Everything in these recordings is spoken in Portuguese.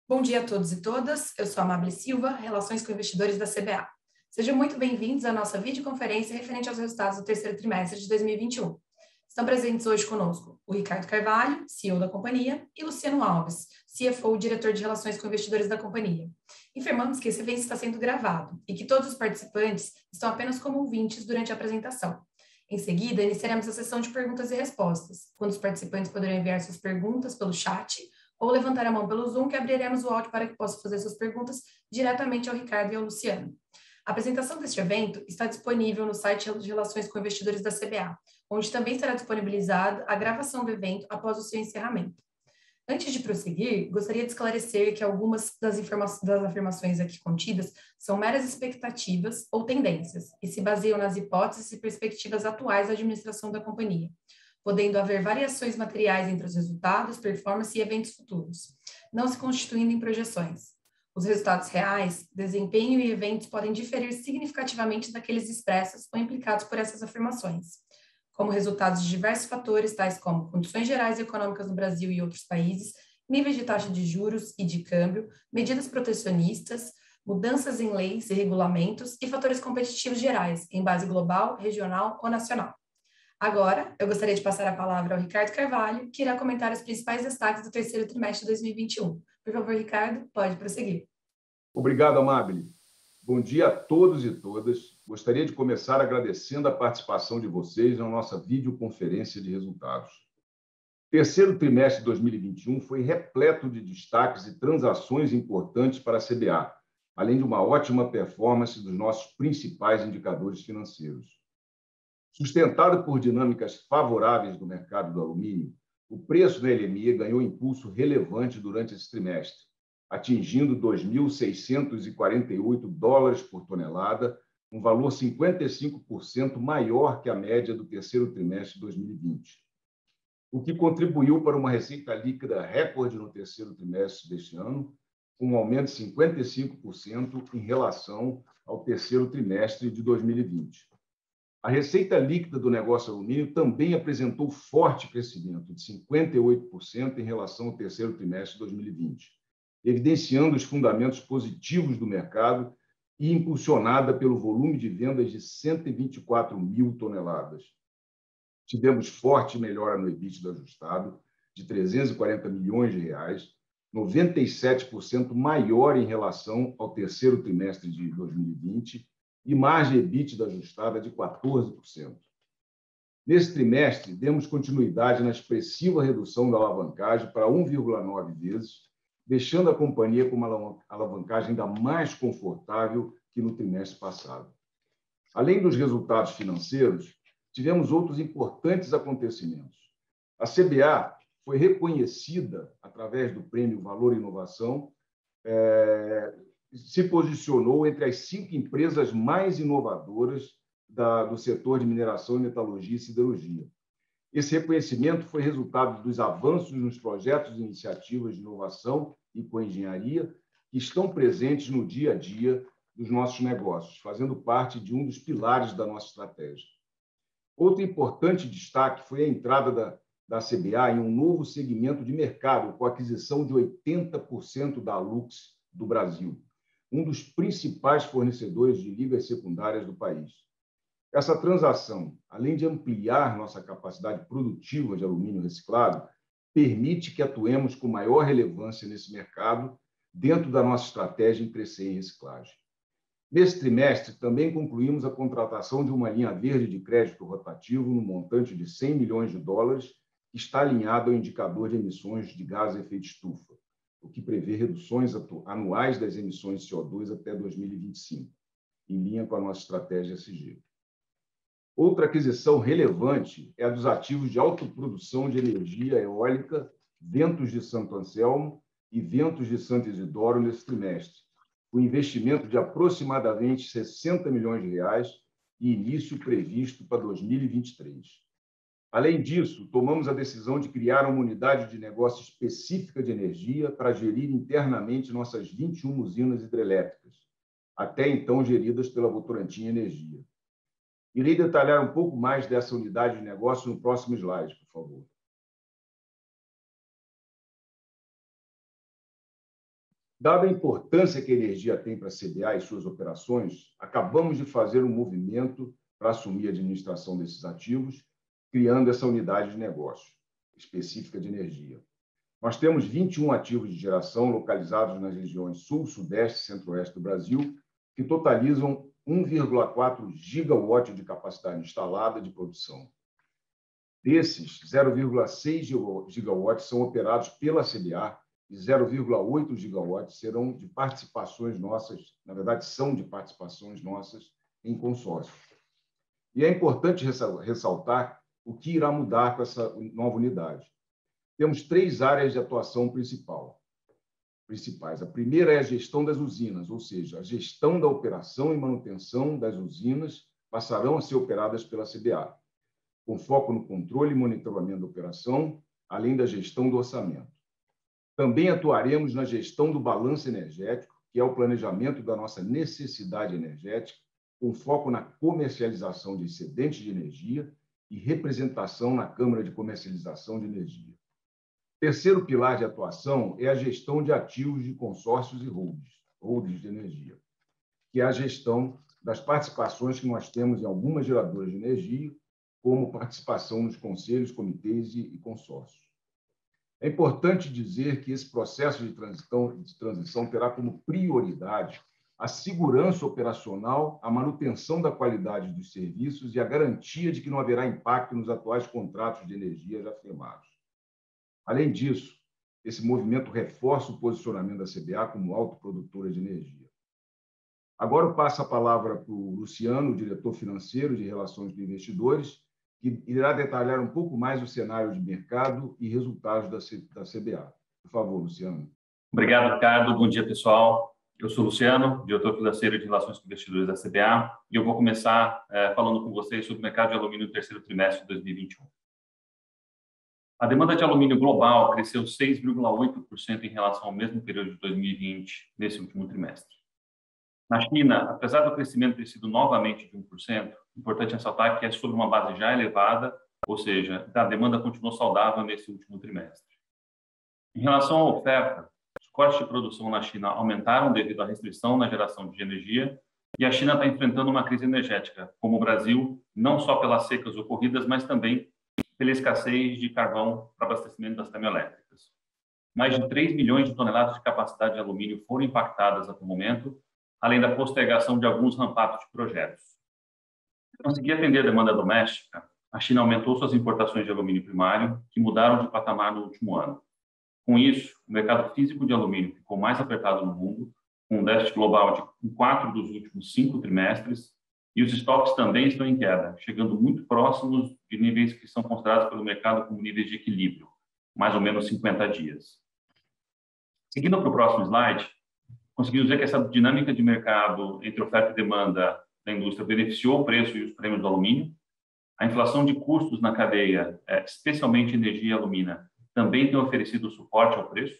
Bom dia a todos e todas, eu sou a Amable Silva, Relações com Investidores da CBA. Sejam muito bem-vindos à nossa videoconferência referente aos resultados do terceiro trimestre de 2021. Estão presentes hoje conosco o Ricardo Carvalho, CEO da companhia, e Luciano Alves, CFO, diretor de Relações com Investidores da companhia. Informamos que esse evento está sendo gravado e que todos os participantes estão apenas como ouvintes durante a apresentação. Em seguida, iniciaremos a sessão de perguntas e respostas, quando os participantes poderão enviar suas perguntas pelo chat ou levantar a mão pelo Zoom, que abriremos o áudio para que possam fazer suas perguntas diretamente ao Ricardo e ao Luciano. A apresentação deste evento está disponível no site de Relações com Investidores da CBA, onde também será disponibilizada a gravação do evento após o seu encerramento. Antes de prosseguir, gostaria de esclarecer que algumas das afirmações aqui contidas são meras expectativas ou tendências e se baseiam nas hipóteses e perspectivas atuais da administração da companhia, podendo haver variações materiais entre os resultados, performance e eventos futuros, não se constituindo em projeções. Os resultados reais, desempenho e eventos podem diferir significativamente daqueles expressos ou implicados por essas afirmações, como resultados de diversos fatores, tais como condições gerais e econômicas no Brasil e outros países, níveis de taxa de juros e de câmbio, medidas protecionistas, mudanças em leis e regulamentos e fatores competitivos gerais, em base global, regional ou nacional. Agora, eu gostaria de passar a palavra ao Ricardo Carvalho, que irá comentar os principais destaques do terceiro trimestre de 2021. Por favor, Ricardo, pode prosseguir. Obrigado, Amable. Bom dia a todos e todas. Gostaria de começar agradecendo a participação de vocês na nossa videoconferência de resultados. O terceiro trimestre de 2021 foi repleto de destaques e transações importantes para a CBA, além de uma ótima performance dos nossos principais indicadores financeiros. Sustentado por dinâmicas favoráveis do mercado do alumínio, o preço da LME ganhou impulso relevante durante esse trimestre, atingindo $2.648 por tonelada, um valor 55% maior que a média do terceiro trimestre de 2020, o que contribuiu para uma receita líquida recorde no terceiro trimestre deste ano, com um aumento de 55% em relação ao terceiro trimestre de 2020. A receita líquida do negócio alumínio também apresentou forte crescimento, de 58% em relação ao terceiro trimestre de 2020, evidenciando os fundamentos positivos do mercado e impulsionada pelo volume de vendas de 124 mil toneladas. Tivemos forte melhora no EBITDA ajustado, de R$340 milhões, 97% maior em relação ao terceiro trimestre de 2020, e margem EBITDA ajustada de 14%. Nesse trimestre, demos continuidade na expressiva redução da alavancagem para 1,9 vezes, deixando a companhia com uma alavancagem ainda mais confortável que no trimestre passado. Além dos resultados financeiros, tivemos outros importantes acontecimentos. A CBA foi reconhecida através do Prêmio Valor e Inovação, se posicionou entre as 5 empresas mais inovadoras do setor de mineração e metalurgia e siderurgia. Esse reconhecimento foi resultado dos avanços nos projetos e iniciativas de inovação e coengenharia que estão presentes no dia a dia dos nossos negócios, fazendo parte de um dos pilares da nossa estratégia. Outro importante destaque foi a entrada da CBA em um novo segmento de mercado, com a aquisição de 80% da Alux do Brasil, um dos principais fornecedores de ligas secundárias do país. Essa transação, além de ampliar nossa capacidade produtiva de alumínio reciclado, permite que atuemos com maior relevância nesse mercado, dentro da nossa estratégia em crescer em reciclagem. Nesse trimestre, também concluímos a contratação de uma linha verde de crédito rotativo no montante de $100 milhões, que está alinhado ao indicador de emissões de gás de efeito estufa, o que prevê reduções anuais das emissões de CO2 até 2025, em linha com a nossa estratégia ESG. Outra aquisição relevante é a dos ativos de autoprodução de energia eólica Ventos de Santo Anselmo e Ventos de Santo Isidoro nesse trimestre, com investimento de aproximadamente R$60 milhões e início previsto para 2023. Além disso, tomamos a decisão de criar uma unidade de negócio específica de energia para gerir internamente nossas 21 usinas hidrelétricas, até então geridas pela Votorantim Energia. Irei detalhar um pouco mais dessa unidade de negócio no próximo slide, por favor. Dada a importância que a energia tem para a CBA e suas operações, acabamos de fazer um movimento para assumir a administração desses ativos, criando essa unidade de negócio específica de energia. Nós temos 21 ativos de geração localizados nas regiões Sul, Sudeste e Centro-Oeste do Brasil, que totalizam 1,4 gigawatt de capacidade instalada de produção. Desses, 0,6 gigawatts são operados pela CBA e 0,8 gigawatts serão de participações nossas, na verdade, são de participações nossas em consórcio. E é importante ressaltar o que irá mudar com essa nova unidade. Temos 3 áreas de atuação principais. A primeira é a gestão das usinas, ou seja, a gestão da operação e manutenção das usinas passarão a ser operadas pela CBA, com foco no controle e monitoramento da operação, além da gestão do orçamento. Também atuaremos na gestão do balanço energético, que é o planejamento da nossa necessidade energética, com foco na comercialização de excedentes de energia e representação na Câmara de Comercialização de Energia. O terceiro pilar de atuação é a gestão de ativos de consórcios e holdings de energia, que é a gestão das participações que nós temos em algumas geradoras de energia, como participação nos conselhos, comitês e consórcios. É importante dizer que esse processo de transição terá como prioridade a segurança operacional, a manutenção da qualidade dos serviços e a garantia de que não haverá impacto nos atuais contratos de energia já firmados. Além disso, esse movimento reforça o posicionamento da CBA como autoprodutora de energia. Agora eu passo a palavra para o Luciano, diretor financeiro de Relações com Investidores, que irá detalhar um pouco mais o cenário de mercado e resultados da CBA. Por favor, Luciano. Obrigado, Ricardo. Bom dia, pessoal. Eu sou o Luciano, diretor financeiro de Relações com Investidores da CBA, e eu vou começar falando com vocês sobre o mercado de alumínio no terceiro trimestre de 2021. A demanda de alumínio global cresceu 6,8% em relação ao mesmo período de 2020, nesse último trimestre. Na China, apesar do crescimento ter sido novamente de 1%, importante ressaltar que é sobre uma base já elevada, ou seja, a demanda continuou saudável nesse último trimestre. Em relação à oferta, os cortes de produção na China aumentaram devido à restrição na geração de energia e a China está enfrentando uma crise energética, como o Brasil, não só pelas secas ocorridas, mas também pela escassez de carvão para abastecimento das termoelétricas. Mais de 3 milhões de toneladas de capacidade de alumínio foram impactadas até o momento, além da postergação de alguns ramp-ups de projetos. Para conseguir atender a demanda doméstica, a China aumentou suas importações de alumínio primário, que mudaram de patamar no último ano. Com isso, o mercado físico de alumínio ficou mais apertado no mundo, com um déficit global de 4 dos últimos 5 trimestres, e os estoques também estão em queda, chegando muito próximos de níveis que são considerados pelo mercado como níveis de equilíbrio, mais ou menos 50 dias. Seguindo para o próximo slide, conseguimos ver que essa dinâmica de mercado entre oferta e demanda da indústria beneficiou o preço e os prêmios do alumínio. A inflação de custos na cadeia, especialmente energia e alumina, também tem oferecido suporte ao preço.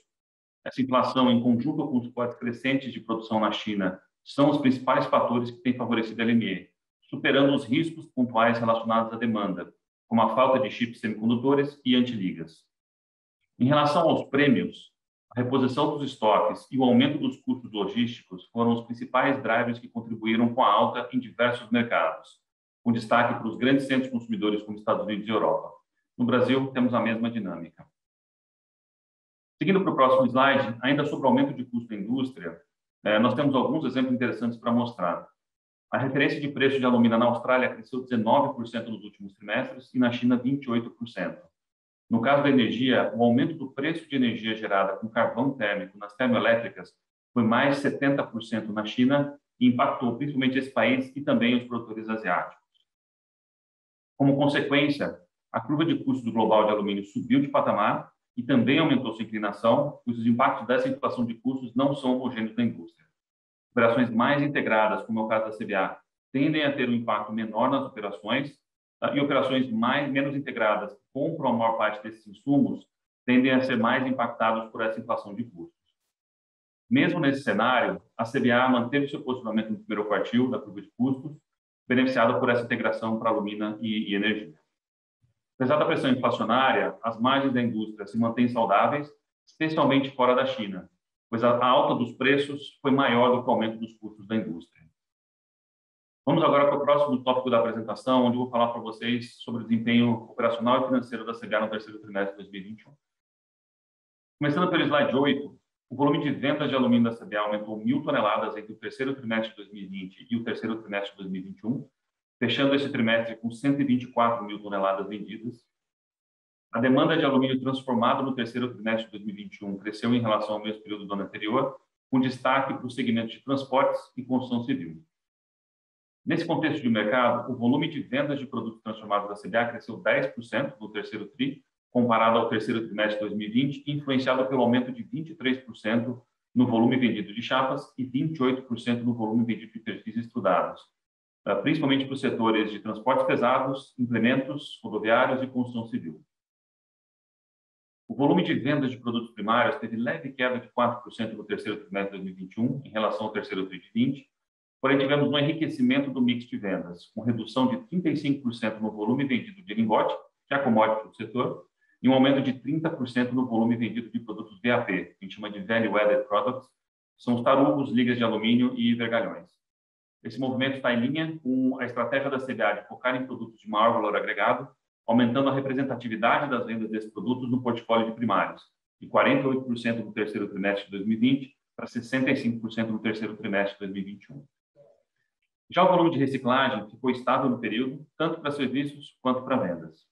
Essa inflação, em conjunto com os cortes crescentes de produção na China, são os principais fatores que têm favorecido a LME, superando os riscos pontuais relacionados à demanda, como a falta de chips semicondutores e antiligas. Em relação aos prêmios, a reposição dos estoques e o aumento dos custos logísticos foram os principais drivers que contribuíram com a alta em diversos mercados, com destaque para os grandes centros consumidores como Estados Unidos e Europa. No Brasil, temos a mesma dinâmica. Seguindo para o próximo slide, ainda sobre o aumento de custo da indústria, nós temos alguns exemplos interessantes para mostrar. A referência de preço de alumínio na Austrália cresceu 19% nos últimos trimestres e na China 28%. No caso da energia, o aumento do preço de energia gerada com carvão térmico nas termoelétricas foi mais de 70% na China e impactou principalmente esse país e também os produtores asiáticos. Como consequência, a curva de custos do global de alumínio subiu de patamar e também aumentou sua inclinação, pois os impactos dessa inflação de custos não são homogêneos na indústria. Operações mais integradas, como é o caso da CBA, tendem a ter um impacto menor nas operações e operações menos integradas, que compram a maior parte desses insumos, tendem a ser mais impactados por essa inflação de custos. Mesmo nesse cenário, a CBA manteve seu posicionamento no primeiro quartil da curva de custos, beneficiada por essa integração para alumina e energia. Apesar da pressão inflacionária, as margens da indústria se mantêm saudáveis, especialmente fora da China, pois a alta dos preços foi maior do que o aumento dos custos da indústria. Vamos agora para o próximo tópico da apresentação, onde eu vou falar para vocês sobre o desempenho operacional e financeiro da CBA no terceiro trimestre de 2021. Começando pelo slide 8, o volume de vendas de alumínio da CBA aumentou 1.000 toneladas entre o terceiro trimestre de 2020 e o terceiro trimestre de 2021, fechando esse trimestre com 124.000 toneladas vendidas. A demanda de alumínio transformado no terceiro trimestre de 2021 cresceu em relação ao mesmo período do ano anterior, com destaque para os segmentos de transportes e construção civil. Nesse contexto de mercado, o volume de vendas de produtos transformados da CBA cresceu 10% no terceiro TRI, comparado ao terceiro trimestre de 2020, influenciado pelo aumento de 23% no volume vendido de chapas e 28% no volume vendido de perfis estudados, principalmente para os setores de transportes pesados, implementos, rodoviários e construção civil. O volume de vendas de produtos primários teve leve queda de 4% no terceiro trimestre de 2021 em relação ao terceiro trimestre de 2020, porém tivemos um enriquecimento do mix de vendas, com redução de 35% no volume vendido de lingote, já commodity do setor, e um aumento de 30% no volume vendido de produtos VAP, que a gente chama de Value Added Products, são os tarugos, ligas de alumínio e vergalhões. Esse movimento está em linha com a estratégia da CBA de focar em produtos de maior valor agregado, aumentando a representatividade das vendas desses produtos no portfólio de primários, de 48% no terceiro trimestre de 2020 para 65% no terceiro trimestre de 2021. Já o volume de reciclagem ficou estável no período, tanto para serviços quanto para vendas.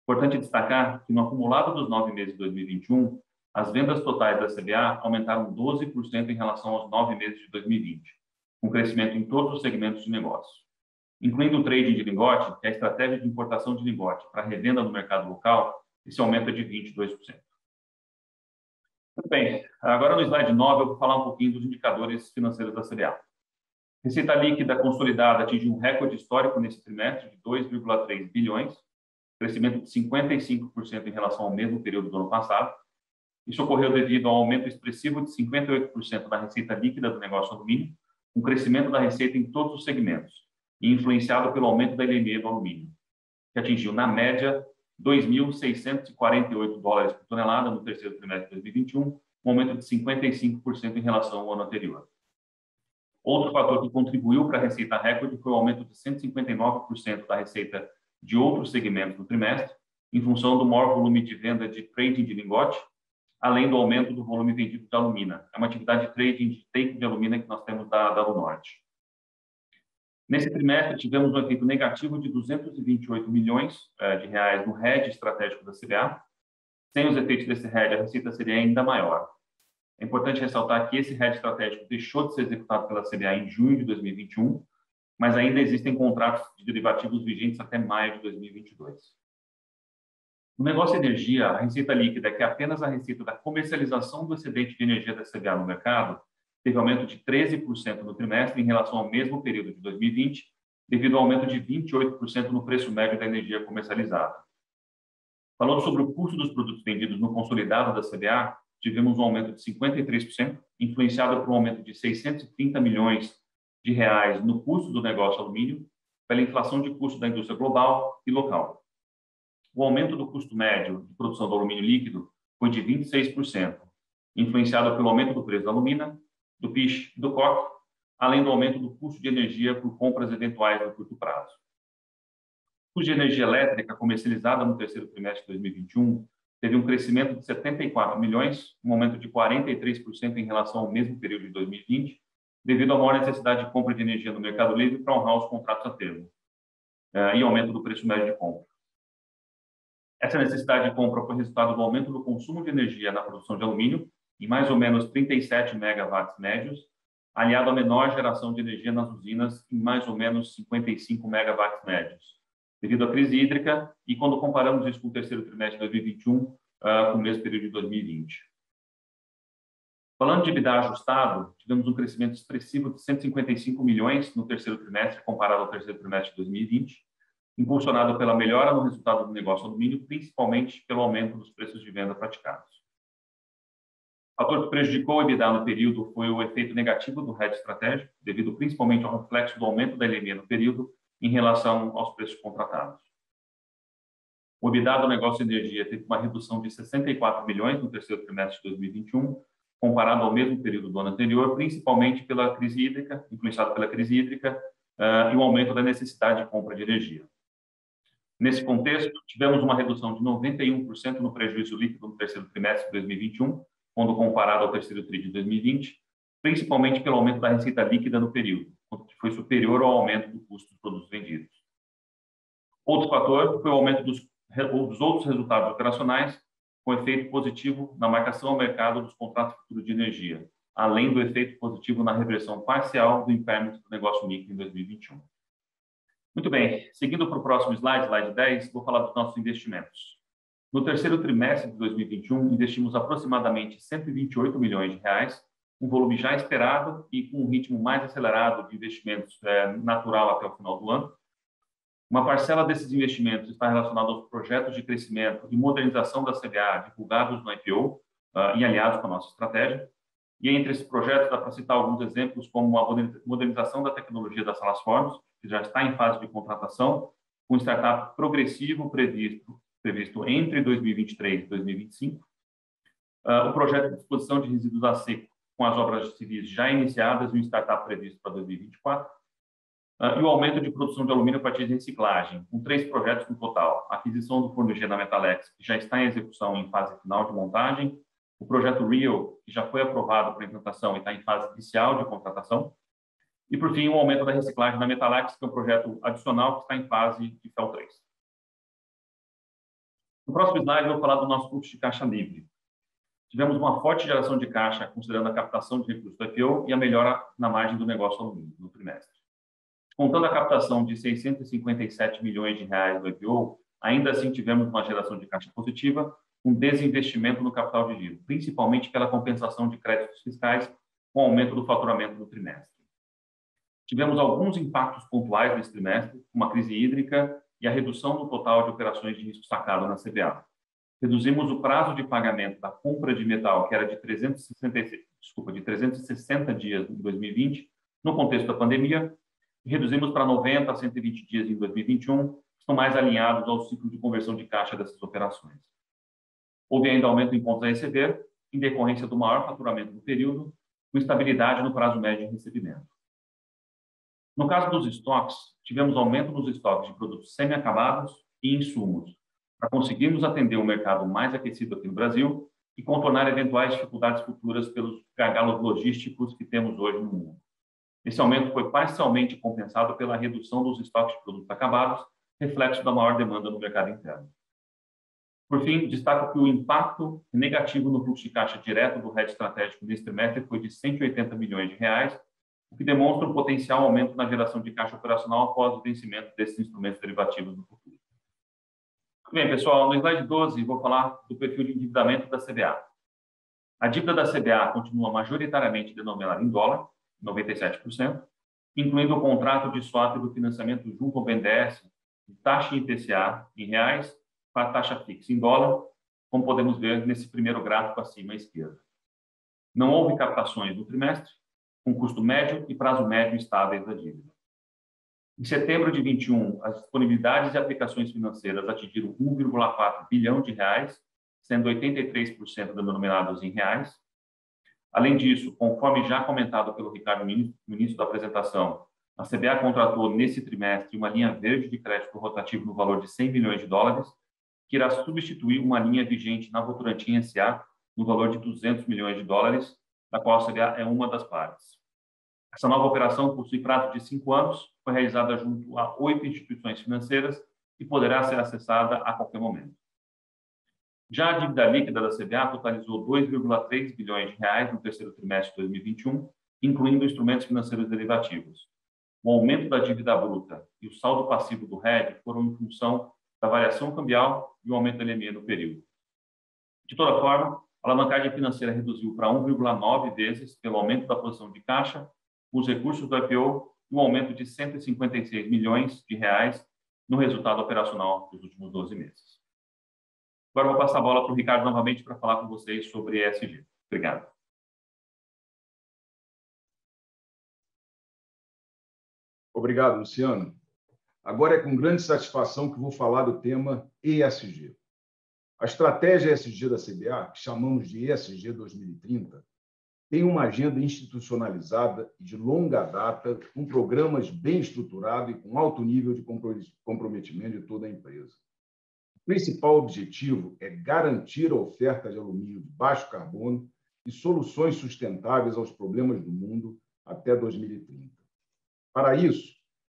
Importante destacar que no acumulado dos 9 meses de 2021, as vendas totais da CBA aumentaram 12% em relação aos 9 meses de 2020, com crescimento em todos os segmentos de negócio, incluindo o trading de lingote, que é a estratégia de importação de lingote para revenda no mercado local, esse aumento é de 22%. Muito bem, agora no slide 9 eu vou falar um pouquinho dos indicadores financeiros da CBA. Receita líquida consolidada atingiu um recorde histórico nesse trimestre de 2,3 bilhões, crescimento de 55% em relação ao mesmo período do ano passado. Isso ocorreu devido ao aumento expressivo de 58% da receita líquida do negócio alumínio, um crescimento da receita em todos os segmentos, e influenciado pelo aumento da LME do alumínio, que atingiu, na média, $2.648 por tonelada no terceiro trimestre de 2021, um aumento de 55% em relação ao ano anterior. Outro fator que contribuiu para a receita recorde foi o aumento de 159% da receita de outros segmentos no trimestre, em função do maior volume de venda de trading de lingote, além do aumento do volume vendido de alumina. É uma atividade de trading de take de alumina que nós temos da Alunorte. Nesse trimestre, tivemos um efeito negativo de 228 milhões de reais no hedge estratégico da CBA. Sem os efeitos desse hedge, a receita seria ainda maior. É importante ressaltar que esse hedge estratégico deixou de ser executado pela CBA em junho de 2021, mas ainda existem contratos de derivativos vigentes até maio de 2022. No negócio de energia, a receita líquida, que é apenas a receita da comercialização do excedente de energia da CBA no mercado, teve aumento de 13% no trimestre em relação ao mesmo período de 2020, devido ao aumento de 28% no preço médio da energia comercializada. Falando sobre o custo dos produtos vendidos no consolidado da CBA, tivemos um aumento de 53%, influenciado por um aumento de 630 milhões de reais no custo do negócio alumínio, pela inflação de custo da indústria global e local. O aumento do custo médio de produção do alumínio líquido foi de 26%, influenciado pelo aumento do preço da alumina, do PIX e do coque, além do aumento do custo de energia por compras eventuais no curto prazo. O custo de energia elétrica comercializada no terceiro trimestre de 2021 teve um crescimento de 74 milhões, um aumento de 43% em relação ao mesmo período de 2020, devido à maior necessidade de compra de energia no mercado livre para honrar os contratos a termo e aumento do preço médio de compra. Essa necessidade de compra foi resultado do aumento do consumo de energia na produção de alumínio, em mais ou menos 37 megawatts médios, aliado à menor geração de energia nas usinas, em mais ou menos 55 megawatts médios, devido à crise hídrica e quando comparamos isso com o terceiro trimestre de 2021, com o mesmo período de 2020. Falando de EBITDA ajustado, tivemos um crescimento expressivo de 155 milhões no terceiro trimestre, comparado ao terceiro trimestre de 2020, impulsionado pela melhora no resultado do negócio alumínio, principalmente pelo aumento dos preços de venda praticados. O fator que prejudicou o EBITDA no período foi o efeito negativo do hedge estratégico, devido principalmente ao reflexo do aumento da LME no período em relação aos preços contratados. O EBITDA do negócio de energia teve uma redução de 64 milhões no terceiro trimestre de 2021, comparado ao mesmo período do ano anterior, principalmente pela crise hídrica, influenciado pela crise hídrica e o aumento da necessidade de compra de energia. Nesse contexto, tivemos uma redução de 91% no prejuízo líquido no terceiro trimestre de 2021, quando comparado ao terceiro tri de 2020, principalmente pelo aumento da receita líquida no período, que foi superior ao aumento do custo dos produtos vendidos. Outro fator foi o aumento dos outros resultados operacionais, com efeito positivo na marcação ao mercado dos contratos futuros de energia, além do efeito positivo na reversão parcial do impairment do negócio líquido em 2021. Muito bem, seguindo para o próximo slide, slide 10, vou falar dos nossos investimentos. No terceiro trimestre de 2021, investimos aproximadamente 128 milhões de reais, um volume já esperado e com um ritmo mais acelerado de investimentos natural até o final do ano. Uma parcela desses investimentos está relacionada aos projetos de crescimento e modernização da CBA divulgados no IPO e aliados com a nossa estratégia. E entre esses projetos, dá para citar alguns exemplos, como a modernização da tecnologia das salas fornos, que já está em fase de contratação, com startup progressivo previsto entre 2023 e 2025. O projeto de disposição de resíduos a seco, com as obras civis já iniciadas e um startup previsto para 2024. E o aumento de produção de alumínio a partir de reciclagem, com 3 projetos no total. A aquisição do forno G da Metalex, que já está em execução em fase final de montagem. O projeto Rio, que já foi aprovado para implantação e está em fase inicial de contratação. E, por fim, o aumento da reciclagem da Metalex, que é um projeto adicional que está em fase de FEL 3. No próximo slide, eu vou falar do nosso fluxo de caixa livre. Tivemos uma forte geração de caixa, considerando a captação de recursos do IPO e a melhora na margem do negócio alumínio no trimestre. Contando a captação de 657 milhões de reais do IPO, ainda assim tivemos uma geração de caixa positiva, um desinvestimento no capital de giro, principalmente pela compensação de créditos fiscais com o aumento do faturamento no trimestre. Tivemos alguns impactos pontuais nesse trimestre, como a crise hídrica e a redução no total de operações de risco sacado na CBA. Reduzimos o prazo de pagamento da compra de metal, que era de 360 dias em 2020, no contexto da pandemia, e reduzimos para 90 a 120 dias em 2021, que estão mais alinhados ao ciclo de conversão de caixa dessas operações. Houve ainda aumento em contas a receber, em decorrência do maior faturamento no período, com estabilidade no prazo médio de recebimento. No caso dos estoques, tivemos aumento nos estoques de produtos semi-acabados e insumos, para conseguirmos atender o mercado mais aquecido aqui no Brasil e contornar eventuais dificuldades futuras pelos gargalos logísticos que temos hoje no mundo. Esse aumento foi parcialmente compensado pela redução dos estoques de produtos acabados, reflexo da maior demanda no mercado interno. Por fim, destaco que o impacto negativo no fluxo de caixa direto do hedge estratégico neste trimestre foi de 180 milhões de reais, o que demonstra um potencial aumento na geração de caixa operacional após o vencimento desses instrumentos derivativos no futuro. Bem, pessoal, no slide 12 vou falar do perfil de endividamento da CBA. A dívida da CBA continua majoritariamente denominada em dólar, 97%, incluindo o contrato de swap do financiamento junto ao BNDES de taxa IPCA em reais para a taxa fixa em dólar, como podemos ver nesse primeiro gráfico acima à esquerda. Não houve captações no trimestre, com custo médio e prazo médio estáveis da dívida. Em setembro de 2021, as disponibilidades de aplicações financeiras atingiram 1,4 bilhão de reais, sendo 83% denominados em reais. Além disso, conforme já comentado pelo Ricardo no início da apresentação, a CBA contratou nesse trimestre uma linha verde de crédito rotativo no valor de 100 milhões de dólares, que irá substituir uma linha vigente na Votorantim S.A. no valor de 200 milhões de dólares, da qual a CBA é uma das partes. Essa nova operação possui prazo de 5 anos, foi realizada junto a 8 instituições financeiras e poderá ser acessada a qualquer momento. Já a dívida líquida da CBA totalizou 2,3 bilhões de reais no terceiro trimestre de 2021, incluindo instrumentos financeiros derivativos. O aumento da dívida bruta e o saldo passivo do RED foram em função da variação cambial e o aumento da LME no período. De toda forma, a alavancagem financeira reduziu para 1,9 vezes pelo aumento da posição de caixa, os recursos do IPO e o aumento de 156 milhões de reais no resultado operacional dos últimos 12 meses. Agora vou passar a bola para o Ricardo novamente para falar com vocês sobre ESG. Obrigado. Obrigado, Luciano. Agora é com grande satisfação que vou falar do tema ESG. A estratégia ESG da CBA, que chamamos de ESG 2030, tem uma agenda institucionalizada e de longa data, com programas bem estruturados e com alto nível de comprometimento de toda a empresa. O principal objetivo é garantir a oferta de alumínio de baixo carbono e soluções sustentáveis aos problemas do mundo até 2030. Para isso,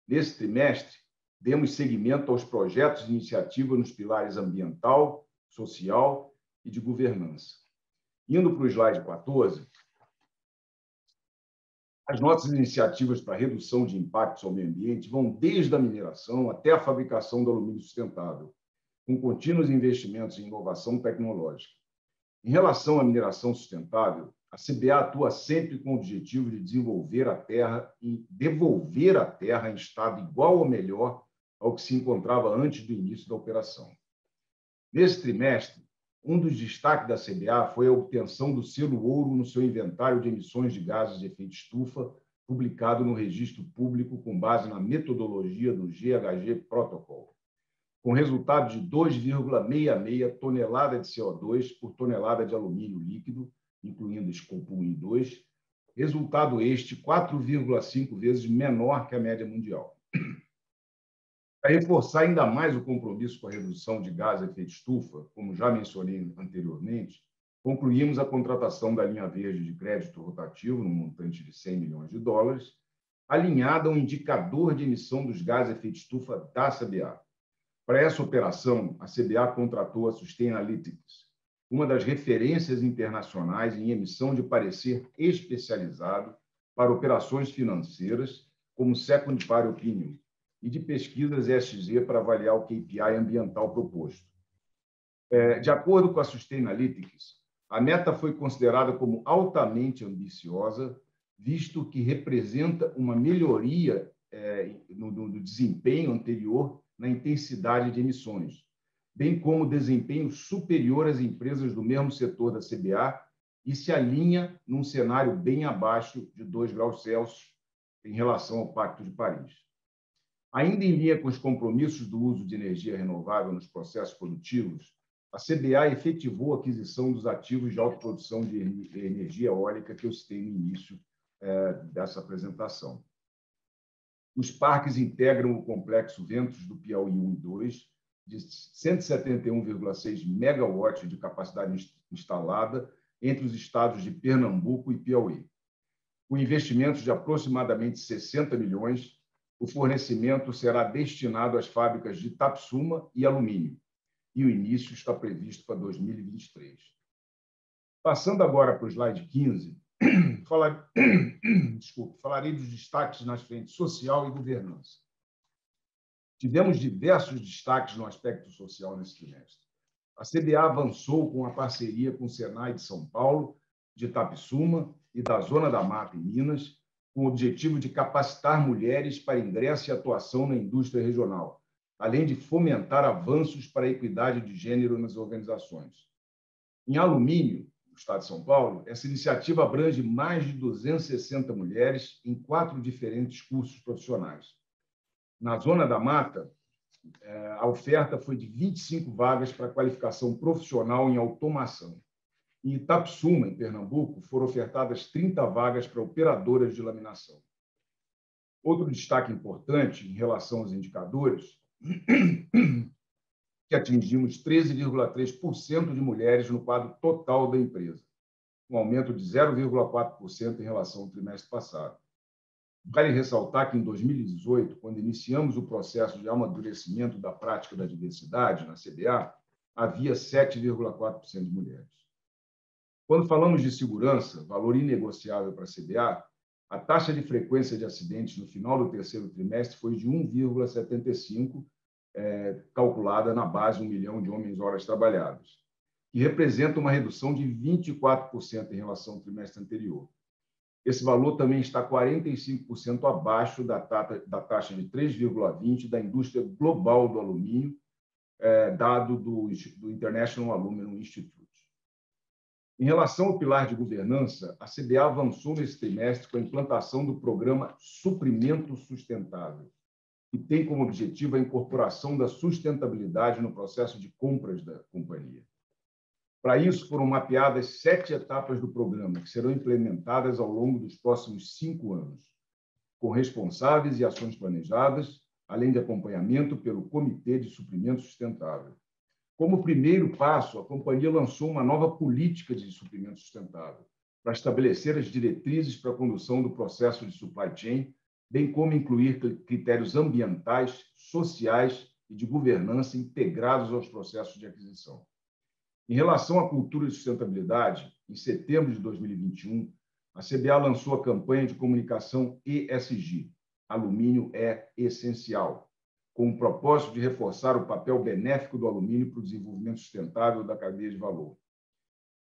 nesse trimestre, demos seguimento aos projetos de iniciativa nos pilares ambiental, social e de governança. Indo para o slide 14, as nossas iniciativas para redução de impactos ao meio ambiente vão desde a mineração até a fabricação do alumínio sustentável, com contínuos investimentos em inovação tecnológica. Em relação à mineração sustentável, a CBA atua sempre com o objetivo de desenvolver a terra e devolver a terra em estado igual ou melhor ao que se encontrava antes do início da operação. Nesse trimestre, um dos destaques da CBA foi a obtenção do selo ouro no seu inventário de emissões de gases de efeito estufa, publicado no registro público com base na metodologia do GHG Protocol, com resultado de 2,66 toneladas de CO2 por tonelada de alumínio líquido, incluindo Scope 1 e 2, resultado este 4,5 vezes menor que a média mundial. Para reforçar ainda mais o compromisso com a redução de gases de efeito estufa, como já mencionei anteriormente, concluímos a contratação da linha verde de crédito rotativo, no montante de $100 milhões, alinhada ao indicador de emissão dos gases de efeito estufa da CBA. Para essa operação, a CBA contratou a Sustainalytics, uma das referências internacionais em emissão de parecer especializado para operações financeiras, como Second Party Opinion, e de pesquisas ESG para avaliar o KPI ambiental proposto. De acordo com a Sustainalytics, a meta foi considerada como altamente ambiciosa, visto que representa uma melhoria no desempenho anterior na intensidade de emissões, bem como desempenho superior às empresas do mesmo setor da CBA e se alinha num cenário bem abaixo de 2 graus Celsius em relação ao Pacto de Paris. Ainda em linha com os compromissos do uso de energia renovável nos processos produtivos, a CBA efetivou a aquisição dos ativos de autoprodução de energia eólica que eu citei no início dessa apresentação. Os parques integram o complexo Ventos do Piauí 1 e 2, de 171,6 megawatts de capacidade instalada entre os estados de Pernambuco e Piauí. Com investimentos de aproximadamente 60 milhões, o fornecimento será destinado às fábricas de Itapsuma e alumínio, e o início está previsto para 2023. Passando agora para o slide 15, falarei dos destaques nas frentes social e governança. Tivemos diversos destaques no aspecto social nesse trimestre. A CBA avançou com a parceria com o Senai de São Paulo, de Itapsuma e da Zona da Mata, em Minas, com o objetivo de capacitar mulheres para ingresso e atuação na indústria regional, além de fomentar avanços para a equidade de gênero nas organizações. Em alumínio, no estado de São Paulo, essa iniciativa abrange mais de 260 mulheres em 4 diferentes cursos profissionais. Na Zona da Mata, a oferta foi de 25 vagas para qualificação profissional em automação. Em Itapsuma, em Pernambuco, foram ofertadas 30 vagas para operadoras de laminação. Outro destaque importante em relação aos indicadores, que atingimos 13,3% de mulheres no quadro total da empresa, um aumento de 0,4% em relação ao trimestre passado. Vale ressaltar que, em 2018, quando iniciamos o processo de amadurecimento da prática da diversidade na CBA, havia 7,4% de mulheres. Quando falamos de segurança, valor inegociável para a CBA, a taxa de frequência de acidentes no final do terceiro trimestre foi de 1,75, calculada na base de 1 milhão de homens-horas trabalhadas, que representa uma redução de 24% em relação ao trimestre anterior. Esse valor também está 45% abaixo da taxa de 3,20 da indústria global do alumínio, dado do International Aluminum Institute. Em relação ao pilar de governança, a CBA avançou nesse trimestre com a implantação do programa Suprimento Sustentável, que tem como objetivo a incorporação da sustentabilidade no processo de compras da companhia. Para isso, foram mapeadas 7 etapas do programa, que serão implementadas ao longo dos próximos 5 anos, com responsáveis e ações planejadas, além de acompanhamento pelo Comitê de Suprimento Sustentável. Como primeiro passo, a companhia lançou uma nova política de suprimento sustentável, para estabelecer as diretrizes para a condução do processo de supply chain, bem como incluir critérios ambientais, sociais e de governança integrados aos processos de aquisição. Em relação à cultura de sustentabilidade, em setembro de 2021, a CBA lançou a campanha de comunicação ESG, Alumínio é Essencial, com o propósito de reforçar o papel benéfico do alumínio para o desenvolvimento sustentável da cadeia de valor.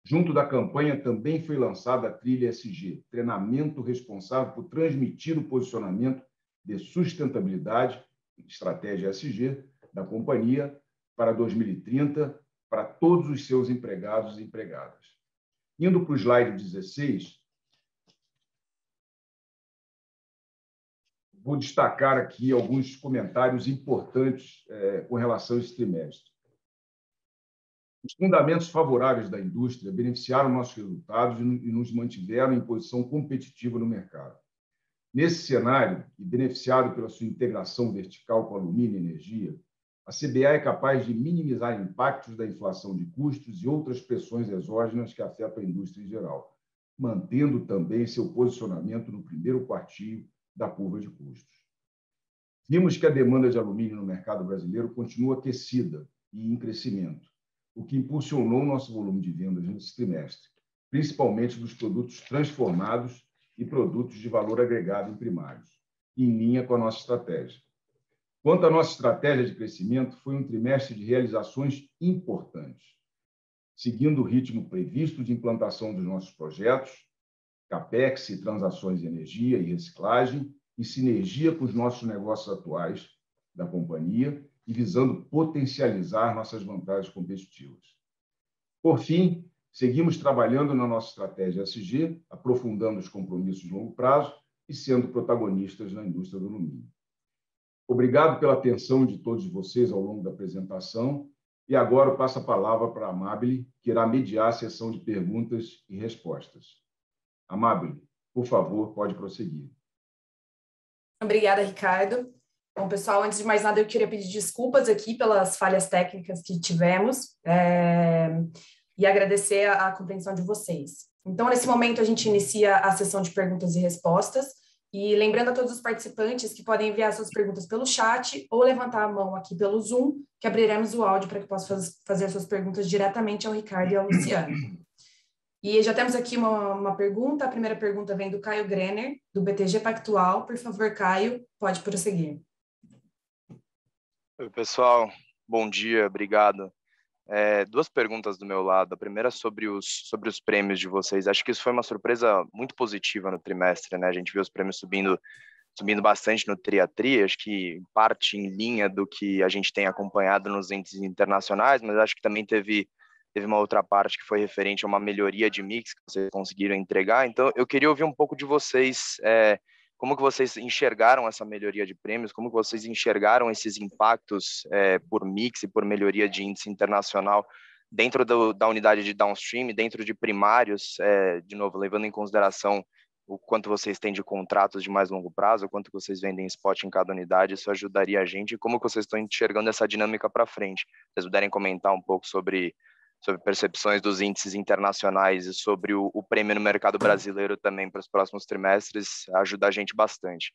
Junto da campanha também foi lançada a trilha ESG, treinamento responsável por transmitir o posicionamento de sustentabilidade, estratégia ESG, da companhia para 2030, para todos os seus empregados e empregadas. Indo para o slide 16, vou destacar aqui alguns comentários importantes com relação a esse trimestre. Os fundamentos favoráveis da indústria beneficiaram nossos resultados e nos mantiveram em posição competitiva no mercado. Nesse cenário, e beneficiado pela sua integração vertical com alumínio e energia, a CBA é capaz de minimizar impactos da inflação de custos e outras pressões exógenas que afetam a indústria em geral, mantendo também seu posicionamento no primeiro quartil da curva de custos. Vimos que a demanda de alumínio no mercado brasileiro continua aquecida e em crescimento, o que impulsionou nosso volume de vendas nesse trimestre, principalmente dos produtos transformados e produtos de valor agregado em primários, em linha com a nossa estratégia. Quanto à nossa estratégia de crescimento, foi um trimestre de realizações importantes, seguindo o ritmo previsto de implantação dos nossos projetos, CAPEX e transações de energia e reciclagem, em sinergia com os nossos negócios atuais da companhia e visando potencializar nossas vantagens competitivas. Por fim, seguimos trabalhando na nossa estratégia ESG, aprofundando os compromissos de longo prazo e sendo protagonistas na indústria do alumínio. Obrigado pela atenção de todos vocês ao longo da apresentação e agora eu passo a palavra para a Amabile, que irá mediar a sessão de perguntas e respostas. Amabile, por favor, pode prosseguir. Obrigada, Ricardo. Bom, pessoal, antes de mais nada, eu queria pedir desculpas aqui pelas falhas técnicas que tivemos e agradecer a compreensão de vocês. Então, nesse momento, a gente inicia a sessão de perguntas e respostas e lembrando a todos os participantes que podem enviar suas perguntas pelo chat ou levantar a mão aqui pelo Zoom, que abriremos o áudio para que possam fazer suas perguntas diretamente ao Ricardo e ao Luciano. E já temos aqui uma pergunta. A primeira pergunta vem do Caio Grener, do BTG Pactual. Por favor, Caio, pode prosseguir. Oi, pessoal. Bom dia, obrigado. Duas perguntas do meu lado. A primeira sobre os prêmios de vocês. Acho que isso foi uma surpresa muito positiva no trimestre, né? A gente viu os prêmios subindo bastante no Tri a Tri, acho que parte em linha do que a gente tem acompanhado nos índices internacionais, mas acho que também teve uma outra parte que foi referente a uma melhoria de mix que vocês conseguiram entregar. Então, eu queria ouvir um pouco de vocês, como que vocês enxergaram essa melhoria de prêmios, como que vocês enxergaram esses impactos por mix e por melhoria de índice internacional dentro da unidade de downstream, dentro de primários, de novo, levando em consideração o quanto vocês têm de contratos de mais longo prazo, o quanto vocês vendem spot em cada unidade, isso ajudaria a gente, e como que vocês estão enxergando essa dinâmica para frente. Se vocês puderem comentar um pouco sobre percepções dos índices internacionais e sobre o prêmio no mercado brasileiro também para os próximos trimestres, ajuda a gente bastante.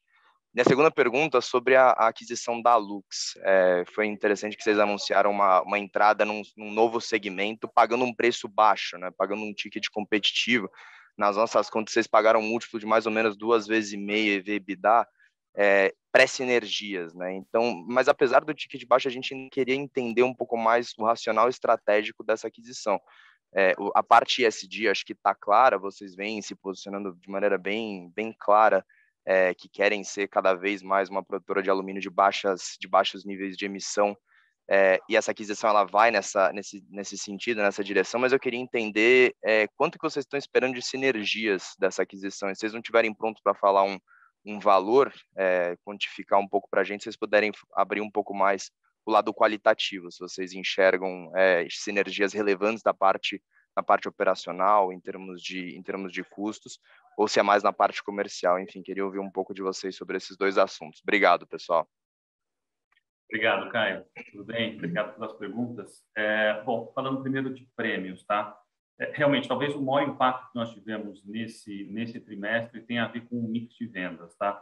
Minha segunda pergunta sobre a aquisição da Lux. Foi interessante que vocês anunciaram uma entrada num novo segmento, pagando um preço baixo, né? Pagando um ticket competitivo. Nas nossas contas, vocês pagaram um múltiplo de mais ou menos 2,5 vezes EBITDA, pré-sinergias, né? Então, mas apesar do ticket baixo, a gente queria entender um pouco mais o racional estratégico dessa aquisição. A parte ESG, acho que está clara, vocês vêm se posicionando de maneira bem clara, que querem ser cada vez mais uma produtora de alumínio de baixos níveis de emissão, e essa aquisição ela vai nesse sentido, nessa direção, mas eu queria entender quanto que vocês estão esperando de sinergias dessa aquisição. E se vocês não estiverem prontos para falar um valor, quantificar um pouco para a gente, se vocês puderem abrir um pouco mais o lado qualitativo, se vocês enxergam sinergias relevantes da parte na parte operacional, em termos de custos, ou se é mais na parte comercial. Enfim, queria ouvir um pouco de vocês sobre esses dois assuntos. Obrigado, pessoal. Obrigado, Caio. Tudo bem? Obrigado pelas perguntas. Bom, falando primeiro de prêmios, tá? Realmente, talvez o maior impacto que nós tivemos nesse trimestre tenha a ver com o mix de vendas, tá?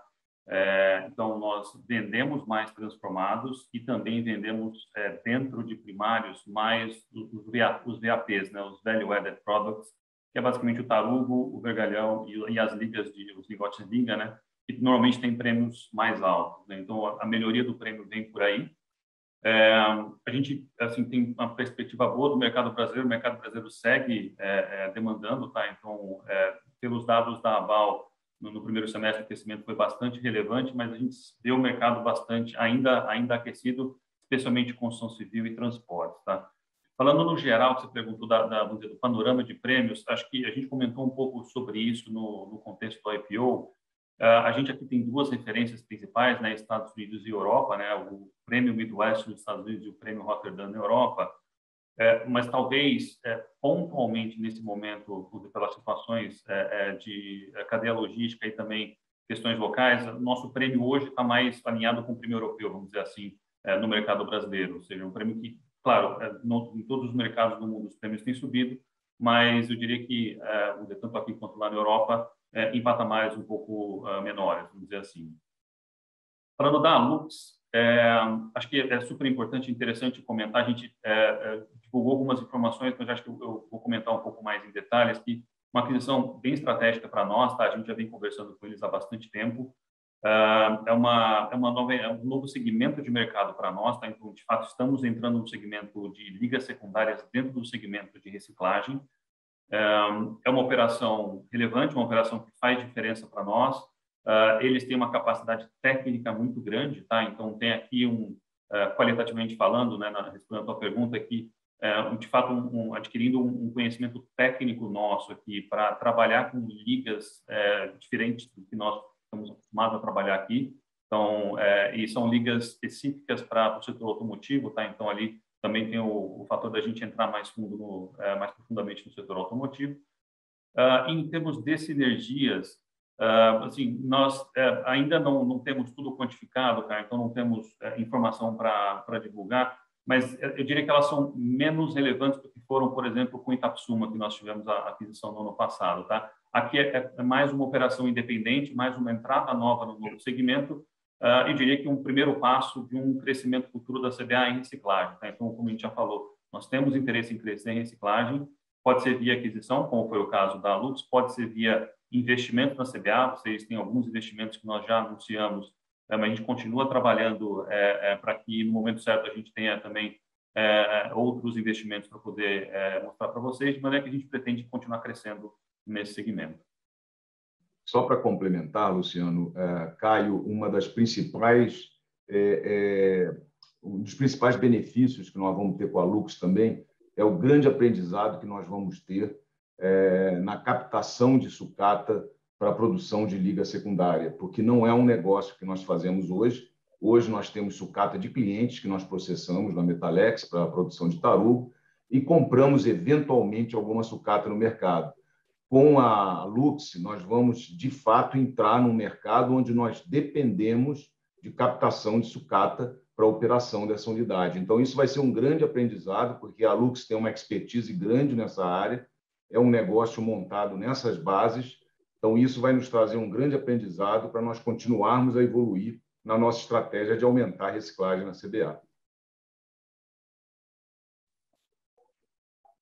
Então, nós vendemos mais transformados e também vendemos dentro de primários mais os VAPs, né? Os Value Added Products, que é basicamente o tarugo, o vergalhão e as ligas os lingotes de liga, né? Que normalmente tem prêmios mais altos, né? Então, a melhoria do prêmio vem por aí. A gente assim tem uma perspectiva boa do mercado brasileiro. O mercado brasileiro segue demandando, tá? Então, pelos dados da Abal, no primeiro semestre, o crescimento foi bastante relevante, mas a gente vê o mercado bastante ainda aquecido, especialmente construção civil e transportes, tá? Falando no geral, que você perguntou vamos dizer, do panorama de prêmios, acho que a gente comentou um pouco sobre isso no contexto do IPO. A gente aqui tem duas referências principais, né, Estados Unidos e Europa, né, o prêmio Midwest nos Estados Unidos e o prêmio Rotterdam na Europa. Mas talvez pontualmente nesse momento, pelas situações de cadeia logística e também questões locais, nosso prêmio hoje está mais alinhado com o prêmio europeu, vamos dizer assim, no mercado brasileiro. Ou seja, um prêmio que, claro, em todos os mercados do mundo os prêmios têm subido, mas eu diria que, tanto aqui quanto lá na Europa, em patamares um pouco menores, vamos dizer assim. Falando da Lux, acho que é super importante e interessante comentar. A gente divulgou algumas informações, mas acho que eu vou comentar um pouco mais em detalhes, que uma aquisição bem estratégica para nós, tá? A gente já vem conversando com eles há bastante tempo. É um novo segmento de mercado para nós, tá? Então, de fato, estamos entrando no segmento de ligas secundárias dentro do segmento de reciclagem. É uma operação relevante, uma operação que faz diferença para nós. Eles têm uma capacidade técnica muito grande, tá? Então, tem aqui qualitativamente falando, né, respondendo a tua pergunta aqui, de fato, adquirindo um conhecimento técnico nosso aqui para trabalhar com ligas diferentes do que nós estamos acostumados a trabalhar aqui. Então, e são ligas específicas para o setor automotivo, tá? Então, ali também tem o fator da gente entrar mais profundamente no setor automotivo. Em termos de sinergias, assim, nós ainda não temos tudo quantificado, cara, então não temos informação para divulgar, mas eu diria que elas são menos relevantes do que foram, por exemplo, com Itapsuma, que nós tivemos a aquisição no ano passado, tá? Aqui é mais uma operação independente, mais uma entrada nova no novo segmento. Eu diria que um primeiro passo de um crescimento futuro da CBA em reciclagem, tá? Então, como a gente já falou, nós temos interesse em crescer em reciclagem, pode ser via aquisição, como foi o caso da Lux, pode ser via investimento na CBA. Vocês têm alguns investimentos que nós já anunciamos, mas a gente continua trabalhando para que no momento certo a gente tenha também outros investimentos para poder mostrar para vocês, de maneira que a gente pretende continuar crescendo nesse segmento. Só para complementar, Luciano, Caio, um dos principais benefícios que nós vamos ter com a Lux também é o grande aprendizado que nós vamos ter na captação de sucata para a produção de liga secundária, porque não é um negócio que nós fazemos hoje. Hoje nós temos sucata de clientes que nós processamos na Metalex para a produção de tarugo e compramos eventualmente alguma sucata no mercado. Com a Lux, nós vamos, de fato, entrar num mercado onde nós dependemos de captação de sucata para a operação dessa unidade. Então, isso vai ser um grande aprendizado, porque a Lux tem uma expertise grande nessa área, é um negócio montado nessas bases. Então, isso vai nos trazer um grande aprendizado para nós continuarmos a evoluir na nossa estratégia de aumentar a reciclagem na CBA.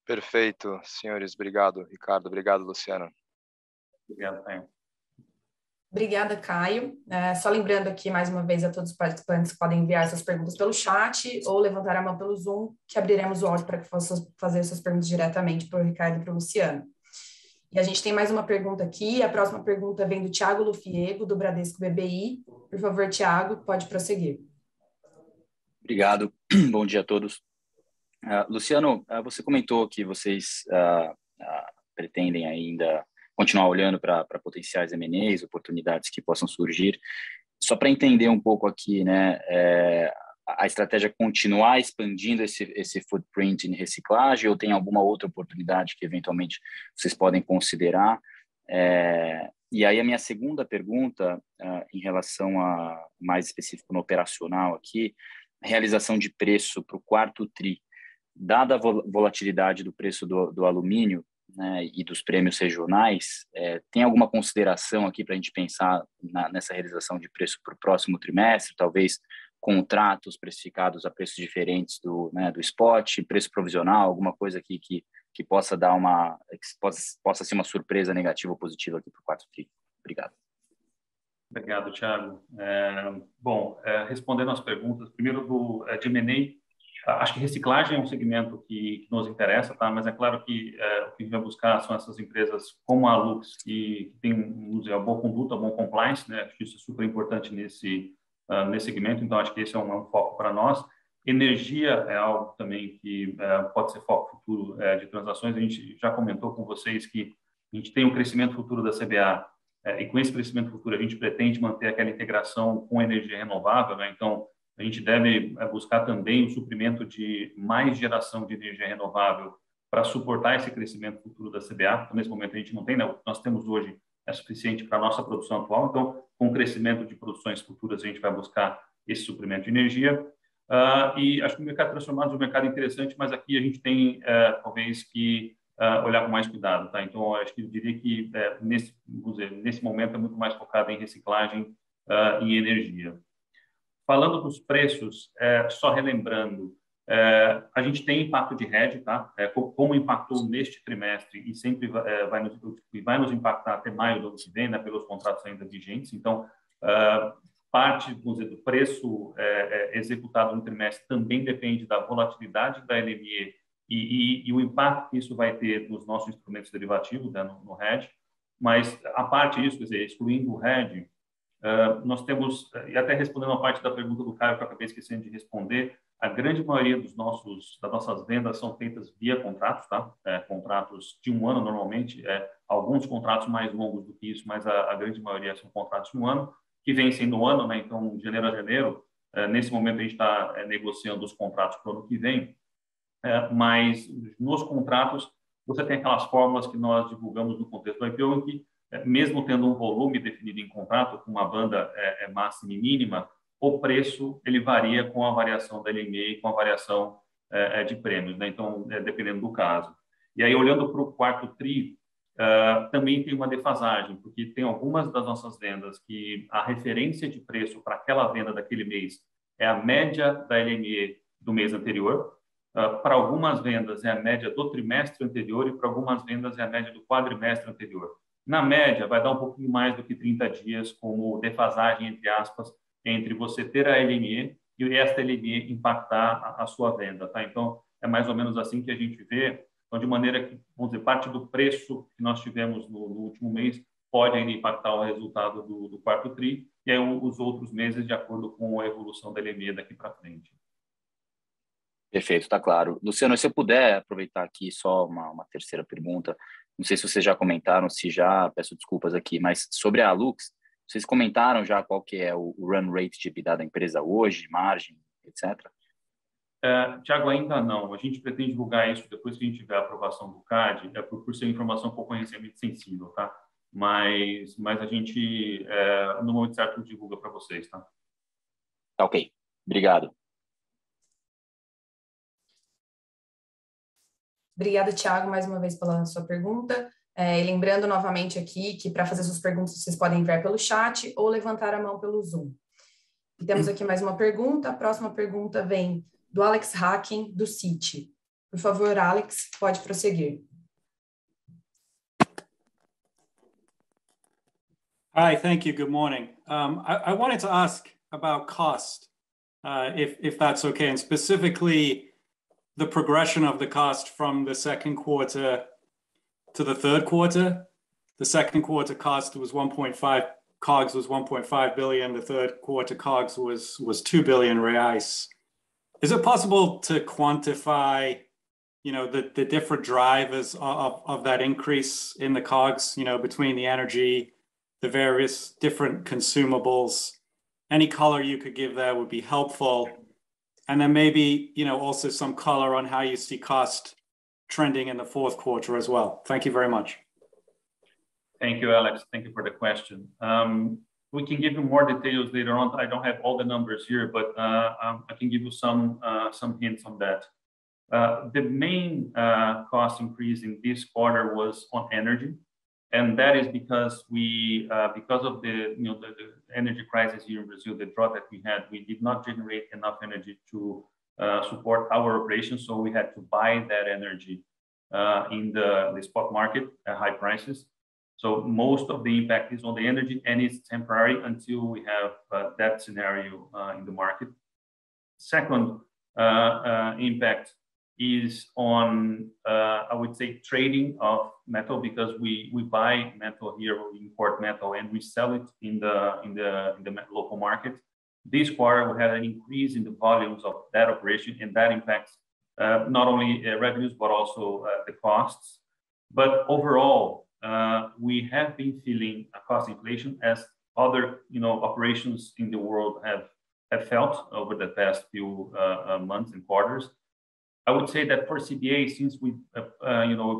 Perfeito, senhores. Obrigado, Ricardo. Obrigado, Luciano. Obrigado, Caio. Obrigada, Caio. Só lembrando aqui, mais uma vez, a todos os participantes que podem enviar suas perguntas pelo chat ou levantar a mão pelo Zoom, que abriremos o áudio para que possam fazer suas perguntas diretamente para o Ricardo e para o Luciano. E a gente tem mais uma pergunta aqui. A próxima pergunta vem do Thiago Lufiego, do Bradesco BBI. Por favor, Thiago, pode prosseguir. Obrigado. Bom dia a todos. Luciano, você comentou que vocês pretendem ainda continuar olhando para potenciais M&As, oportunidades que possam surgir. Só para entender um pouco aqui, né, a estratégia é continuar expandindo esse footprint em reciclagem ou tem alguma outra oportunidade que eventualmente vocês podem considerar? E aí a minha segunda pergunta, em relação a mais específico no operacional aqui, a realização de preço para o quarto TRI, dada a volatilidade do preço do alumínio, né, e dos prêmios regionais, tem alguma consideração aqui para a gente pensar nessa realização de preço para o próximo trimestre, talvez contratos precificados a preços diferentes do spot, preço provisional, alguma coisa aqui que possa dar possa ser uma surpresa negativa ou positiva aqui para o quarto TRI. Obrigado. Obrigado, Thiago. Respondendo às perguntas, primeiro de M&A, acho que reciclagem é um segmento que nos interessa, tá? Mas é claro que o que a gente vai buscar são essas empresas como a Lux, que tem uma boa conduta, bom compliance, né? Acho que isso é super importante nesse segmento, então acho que esse é um foco para nós. Energia é algo também que pode ser foco futuro de transações. A gente já comentou com vocês que a gente tem um crescimento futuro da CBA, e com esse crescimento futuro a gente pretende manter aquela integração com energia renovável, né? Então, a gente deve buscar também o suprimento de mais geração de energia renovável para suportar esse crescimento futuro da CBA. Então, nesse momento a gente não tem, né? O que nós temos hoje é suficiente para a nossa produção atual. Então, com o crescimento de produções futuras, a gente vai buscar esse suprimento de energia. E acho que o mercado transformado é um mercado interessante, mas aqui a gente tem, talvez, que olhar com mais cuidado, tá? Então, acho que eu diria que nesse momento é muito mais focado em reciclagem e energia. Falando dos preços, só relembrando, a gente tem impacto de hedge, tá? Como impactou neste trimestre e sempre vai nos impactar até maio do ano que vem, né, pelos contratos ainda vigentes. Então, parte, vamos dizer, do preço executado no trimestre também depende da volatilidade da LME e o impacto que isso vai ter nos nossos instrumentos derivativos, né, no hedge. Mas, a parte disso, quer dizer, excluindo o hedge, nós temos, e até respondendo a parte da pergunta do Caio, que eu acabei esquecendo de responder, a grande maioria das nossas vendas são feitas via contratos, tá? Contratos de um ano, normalmente, alguns contratos mais longos do que isso, mas a grande maioria são contratos de um ano, que vencem no ano, né? Então, de janeiro a janeiro, nesse momento a gente está negociando os contratos para o ano que vem, mas nos contratos você tem aquelas fórmulas que nós divulgamos no contexto do IPO, em que, mesmo tendo um volume definido em contrato, com uma banda máxima e mínima, o preço ele varia com a variação da LME e com a variação de prêmios, né? Então, dependendo do caso. E aí, olhando para o quarto TRI, também tem uma defasagem, porque tem algumas das nossas vendas que a referência de preço para aquela venda daquele mês é a média da LME do mês anterior. Para algumas vendas é a média do trimestre anterior e para algumas vendas é a média do quadrimestre anterior. Na média, vai dar um pouquinho mais do que 30 dias como defasagem, entre aspas, entre você ter a LME e esta LME impactar a sua venda, tá? Então, é mais ou menos assim que a gente vê. Então, de maneira que, vamos dizer, parte do preço que nós tivemos no último mês pode ainda impactar o resultado do quarto TRI e aí os outros meses de acordo com a evolução da LME daqui para frente. Perfeito, está claro. Luciano, se eu puder aproveitar aqui só uma terceira pergunta, não sei se vocês já comentaram, se já, peço desculpas aqui, mas sobre a Lux, vocês comentaram já qual que é o run rate de EBITDA da empresa hoje, margem, etc.? Tiago, ainda não. A gente pretende divulgar isso depois que a gente tiver a aprovação do CAD, por ser informação concorrencialmente sensível, tá? Mas a gente, no momento certo, divulga para vocês, tá? Tá, ok. Obrigado. Obrigada, Thiago, mais uma vez pela sua pergunta. E lembrando novamente aqui que para fazer suas perguntas vocês podem enviar pelo chat ou levantar a mão pelo Zoom. E temos aqui mais uma pergunta. A próxima pergunta vem do Alex Hacking, do Citi. Por favor, Alex, pode prosseguir. Hi, thank you. Good morning. I wanted to ask about cost, if that's okay, and specifically the progression of the cost from the second quarter to the third quarter. The second quarter cost was 1.5, COGS was 1.5 billion. The third quarter COGS was 2 billion reais. Is it possible to quantify, the different drivers of that increase in the COGS, between the energy, the various different consumables? Any color you could give there would be helpful. And then maybe, also some color on how you see cost trending in the fourth quarter as well. Thank you very much. Thank you, Alex. Thank you for the question. We can give you more details later on. I don't have all the numbers here, but I can give you some hints on that. The main cost increase in this quarter was on energy, and that is because because of the energy crisis here in Brazil, the drought that we had, we did not generate enough energy to support our operations, so we had to buy that energy in the spot market at high prices. So most of the impact is on the energy, and it's temporary until we have that scenario in the market. Second impact is on, I would say, trading of metal, because we buy metal here, we import metal, and we sell it in the local market. This quarter, we had an increase in the volumes of that operation, and that impacts not only revenues, but also the costs. But overall, we have been feeling a cost inflation as other operations in the world have felt over the past few months and quarters. I would say that for CBA, since we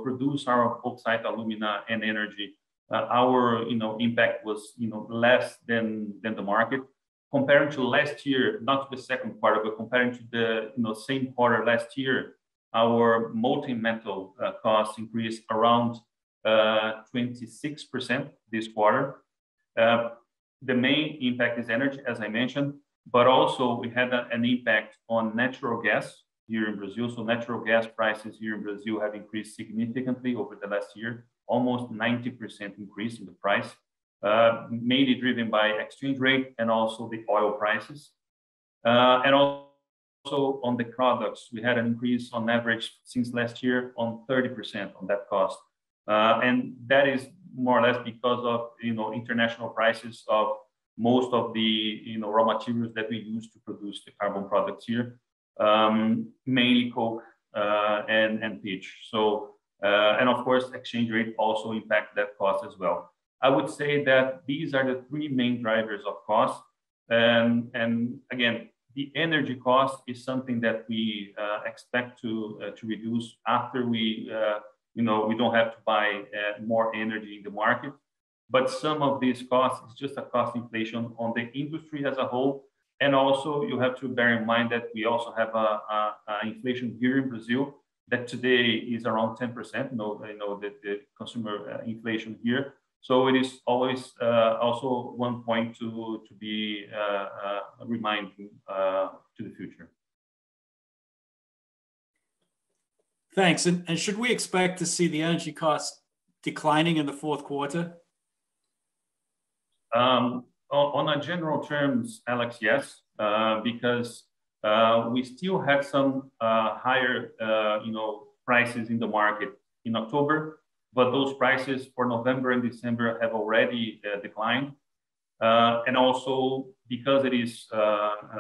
produce our bauxite, alumina, and energy, our impact was less than the market. Comparing to last year, not to the second quarter, but comparing to the same quarter last year, our molten metal costs increased around 26% this quarter. The main impact is energy, as I mentioned, but also we had an impact on natural gas here in Brazil. So natural gas prices here in Brazil have increased significantly over the last year, almost 90% increase in the price, mainly driven by exchange rate and also the oil prices. And also on the products, we had an increase on average since last year on 30% on that cost. And that is more or less because of international prices of most of the raw materials that we use to produce the carbon products here, mainly coke and pitch. So and of course exchange rate also impact that cost as well. I would say that these are the three main drivers of cost. And again, the energy cost is something that we expect to reduce after we we don't have to buy more energy in the market. But some of these costs is just a cost inflation on the industry as a whole. And also you have to bear in mind that we also have a inflation here in Brazil that today is around 10%, the consumer inflation here. So it is always also one point to be reminding to the future. Thanks. And should we expect to see the energy costs declining in the fourth quarter? On a general terms, Alex, yes, because we still had some higher, prices in the market in October, but those prices for November and December have already declined. And also because it is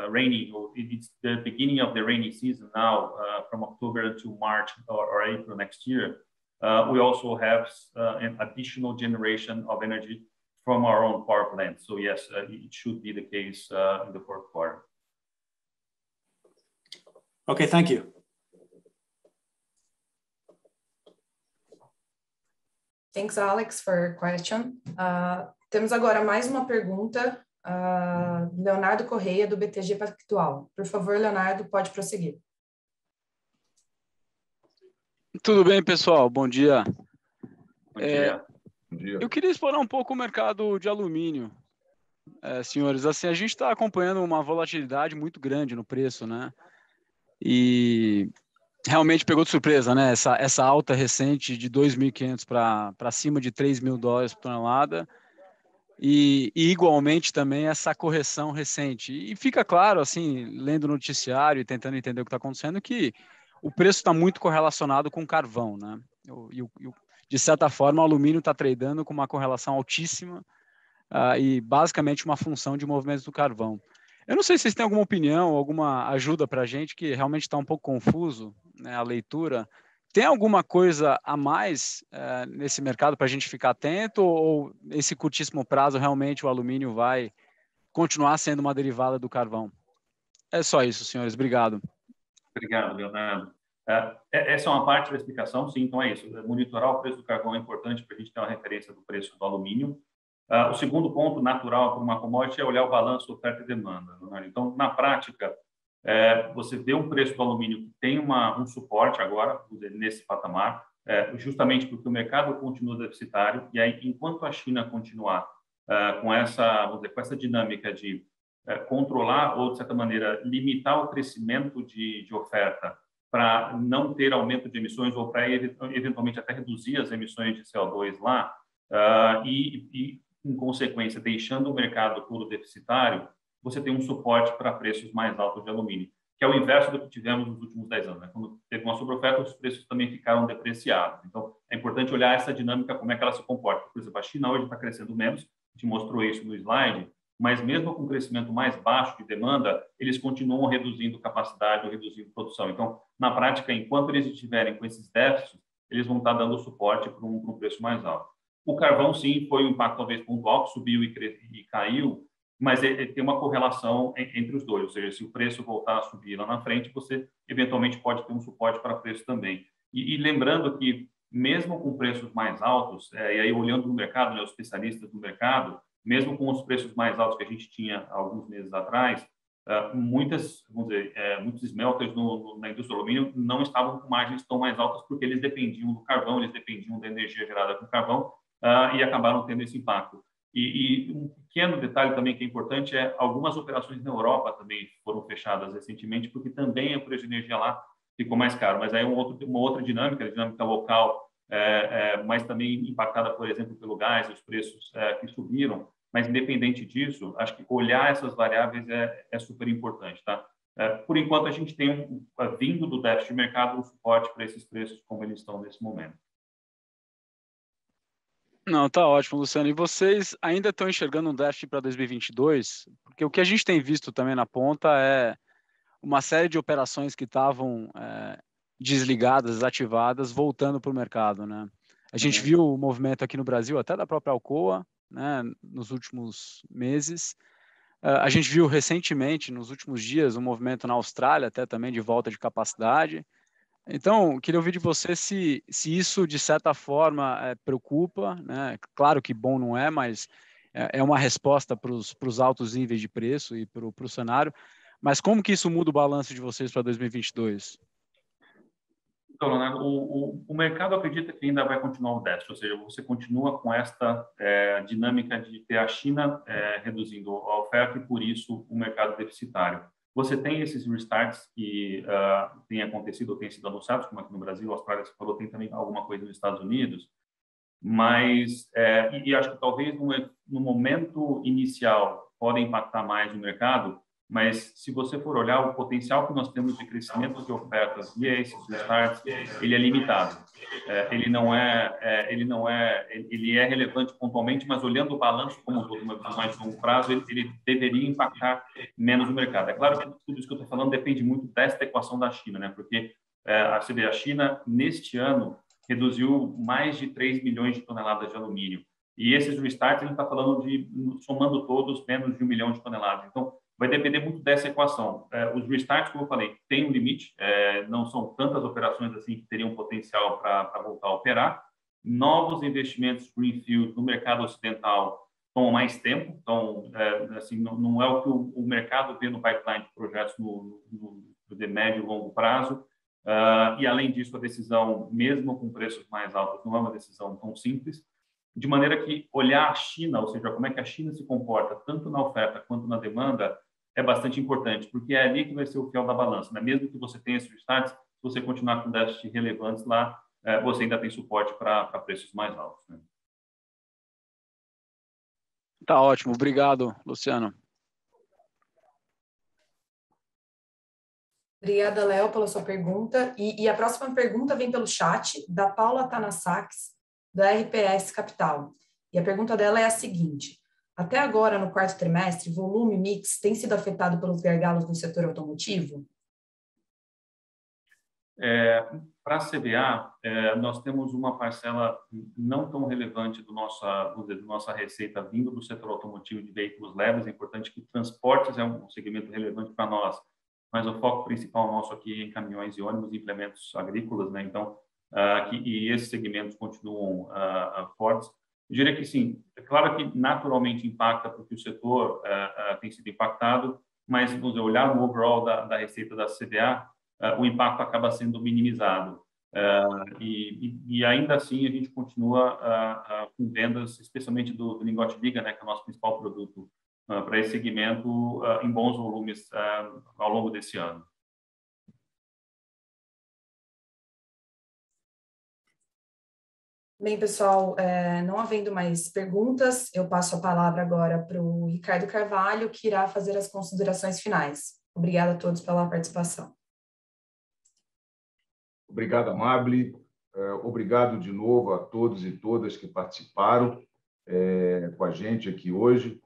rainy, it's the beginning of the rainy season now, from October to March or April next year. We also have an additional generation of energy from our own power plant. So yes, it should be the case in the fourth quarter. Okay, thank you. Thanks, Alex, for your question. Temos agora mais uma pergunta, Leonardo Correia, do BTG Pactual. Por favor, Leonardo, pode prosseguir. Tudo bem, pessoal? Bom dia. Bom dia. Eu queria explorar um pouco o mercado de alumínio, senhores. Assim, a gente está acompanhando uma volatilidade muito grande no preço, né? E realmente pegou de surpresa, né? Essa alta recente de 2.500 para cima de $3.000 por tonelada. E igualmente também essa correção recente. E fica claro, assim, lendo o noticiário e tentando entender o que está acontecendo, que o preço está muito correlacionado com o carvão, né? De certa forma, o alumínio está tradando com uma correlação altíssima e basicamente uma função de movimentos do carvão. Eu não sei se vocês têm alguma opinião, alguma ajuda para a gente, que realmente está um pouco confuso, né, a leitura. Tem alguma coisa a mais nesse mercado para a gente ficar atento, ou esse curtíssimo prazo realmente o alumínio vai continuar sendo uma derivada do carvão? É só isso, senhores. Obrigado. Obrigado, Leonardo. Essa é uma parte da explicação, sim, então é isso. Monitorar o preço do carvão é importante para a gente ter uma referência do preço do alumínio. O segundo ponto natural para uma commodity é olhar o balanço oferta e demanda, Leonardo. Então, na prática, você vê um preço do alumínio que tem um suporte agora, nesse patamar, justamente porque o mercado continua deficitário, e aí, enquanto a China continuar com essa dinâmica de controlar ou, de certa maneira, limitar o crescimento de oferta para não ter aumento de emissões ou para, eventualmente, até reduzir as emissões de CO2 lá, e, em consequência, deixando o mercado todo deficitário, você tem um suporte para preços mais altos de alumínio, que é o inverso do que tivemos nos últimos 10 anos. Né? Quando teve uma sobreoferta, os preços também ficaram depreciados. Então, é importante olhar essa dinâmica, como é que ela se comporta. Por exemplo, a China hoje está crescendo menos, a gente mostrou isso no slide, mas mesmo com um crescimento mais baixo de demanda, eles continuam reduzindo capacidade ou reduzindo produção. Então, na prática, enquanto eles estiverem com esses déficits, eles vão estar dando suporte para um preço mais alto. O carvão, sim, foi um impacto talvez pontual, que subiu e caiu, mas tem uma correlação entre os dois, ou seja, se o preço voltar a subir lá na frente, você eventualmente pode ter um suporte para preço também. E lembrando que, mesmo com preços mais altos, e aí olhando no mercado, né, os especialistas do mercado, mesmo com os preços mais altos que a gente tinha há alguns meses atrás, muitos smelters na indústria do alumínio não estavam com margens tão mais altas porque eles dependiam do carvão, eles dependiam da energia gerada com carvão e acabaram tendo esse impacto. E um pequeno detalhe também que é importante é algumas operações na Europa também foram fechadas recentemente porque também o preço de energia lá ficou mais caro. Mas aí uma outra dinâmica, a dinâmica local, mas também impactada, por exemplo, pelo gás, os preços que subiram. Mas, independente disso, acho que olhar essas variáveis é super importante. Tá? Por enquanto, a gente tem, vindo do déficit de mercado, um suporte para esses preços como eles estão nesse momento. Não, tá ótimo, Luciano. E vocês ainda estão enxergando um déficit para 2022? Porque o que a gente tem visto também na ponta é uma série de operações que estavam desligadas, desativadas, voltando para o mercado, né? A gente viu o movimento aqui no Brasil, até da própria Alcoa, né, nos últimos meses. A gente viu recentemente, nos últimos dias, um movimento na Austrália, até também de volta de capacidade. Então, queria ouvir de você se isso, de certa forma, preocupa, né? Claro que bom não é, mas é uma resposta para os altos níveis de preço e para o cenário. Mas como que isso muda o balanço de vocês para 2022? Então, Leonardo, o mercado acredita que ainda vai continuar o déficit, ou seja, você continua com esta dinâmica de ter a China reduzindo a oferta e, por isso, o mercado deficitário. Você tem esses restarts que têm acontecido ou têm sido anunciados, como aqui no Brasil, a Austrália, você falou, tem também alguma coisa nos Estados Unidos, mas, e acho que talvez no momento inicial podem impactar mais o mercado, mas se você for olhar o potencial que nós temos de crescimento de ofertas via esses restarts, ele é limitado. Ele é relevante pontualmente, mas olhando o balanço como um todo, uma visão mais longo prazo, ele deveria impactar menos o mercado. É claro que tudo isso que eu estou falando depende muito desta equação da China, né? Porque a China, neste ano, reduziu mais de 3 milhões de toneladas de alumínio. E esses restarts, a gente está falando de, somando todos, menos de 1 milhão de toneladas. Então, vai depender muito dessa equação. Os restarts, como eu falei, tem um limite, não são tantas operações assim que teriam potencial para voltar a operar. Novos investimentos greenfield no mercado ocidental tomam mais tempo, então, assim, não é o que o mercado vê no pipeline de projetos de médio e longo prazo. E, além disso, a decisão, mesmo com preços mais altos, não é uma decisão tão simples, de maneira que olhar a China, ou seja, como é que a China se comporta, tanto na oferta quanto na demanda, é bastante importante, porque é ali que vai ser o fiel da balança. Né? Mesmo que você tenha esses restarts, se você continuar com déficit relevantes lá, você ainda tem suporte para preços mais altos. Né? Tá ótimo, obrigado, Luciano. Obrigada, Léo, pela sua pergunta. E a próxima pergunta vem pelo chat, da Paula Tanasakis, da RPS Capital. E a pergunta dela é a seguinte: até agora, no quarto trimestre, volume e mix tem sido afetado pelos gargalos no setor automotivo? Para a CBA, nós temos uma parcela não tão relevante da nossa receita vindo do setor automotivo de veículos leves. É importante que transportes é um segmento relevante para nós, mas o foco principal nosso aqui é em caminhões e ônibus e implementos agrícolas, né? Então, e esses segmentos continuam fortes. Eu diria que sim, é claro que naturalmente impacta porque o setor tem sido impactado, mas se você olhar no overall da receita da CBA, o impacto acaba sendo minimizado. E ainda assim a gente continua com vendas, especialmente do lingote viga, né, que é o nosso principal produto para esse segmento, em bons volumes ao longo desse ano. Bem, pessoal, não havendo mais perguntas, eu passo a palavra agora para o Ricardo Carvalho, que irá fazer as considerações finais. Obrigada a todos pela participação. Obrigado, Amable. Obrigado de novo a todos e todas que participaram com a gente aqui hoje.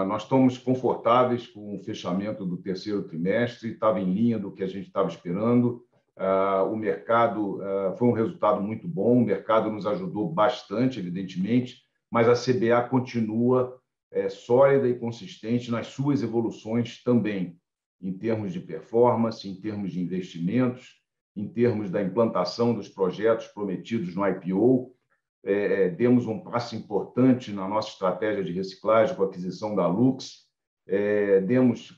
Nós estamos confortáveis com o fechamento do terceiro trimestre, estava em linha do que a gente estava esperando. O mercado foi um resultado muito bom, o mercado nos ajudou bastante, evidentemente, mas a CBA continua sólida e consistente nas suas evoluções também, em termos de performance, em termos de investimentos, em termos da implantação dos projetos prometidos no IPO. Demos um passo importante na nossa estratégia de reciclagem com a aquisição da Lux.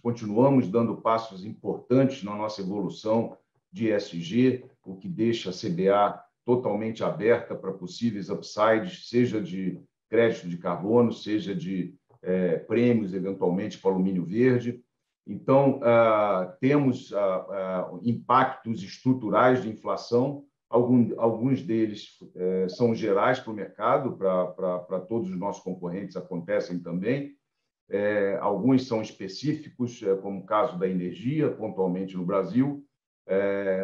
Continuamos dando passos importantes na nossa evolução de ESG, o que deixa a CBA totalmente aberta para possíveis upsides, seja de crédito de carbono, seja de prêmios, eventualmente, para alumínio verde. Então, temos impactos estruturais de inflação, alguns deles são gerais para o mercado, para todos os nossos concorrentes acontecem também. Alguns são específicos, como o caso da energia, pontualmente no Brasil,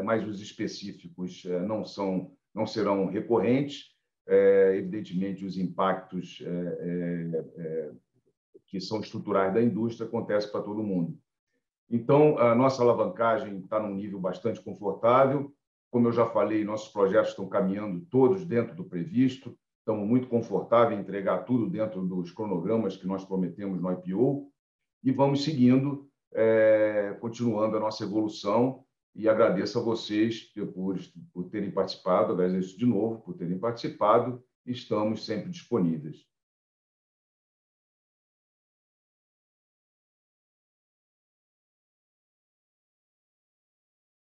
mas os específicos não serão recorrentes. Evidentemente, os impactos que são estruturais da indústria acontecem para todo mundo. Então, a nossa alavancagem está num nível bastante confortável. Como eu já falei, nossos projetos estão caminhando todos dentro do previsto. Estamos muito confortáveis em entregar tudo dentro dos cronogramas que nós prometemos no IPO. E vamos seguindo, continuando a nossa evolução. E agradeço a vocês por terem participado, agradeço de novo por terem participado. Estamos sempre disponíveis.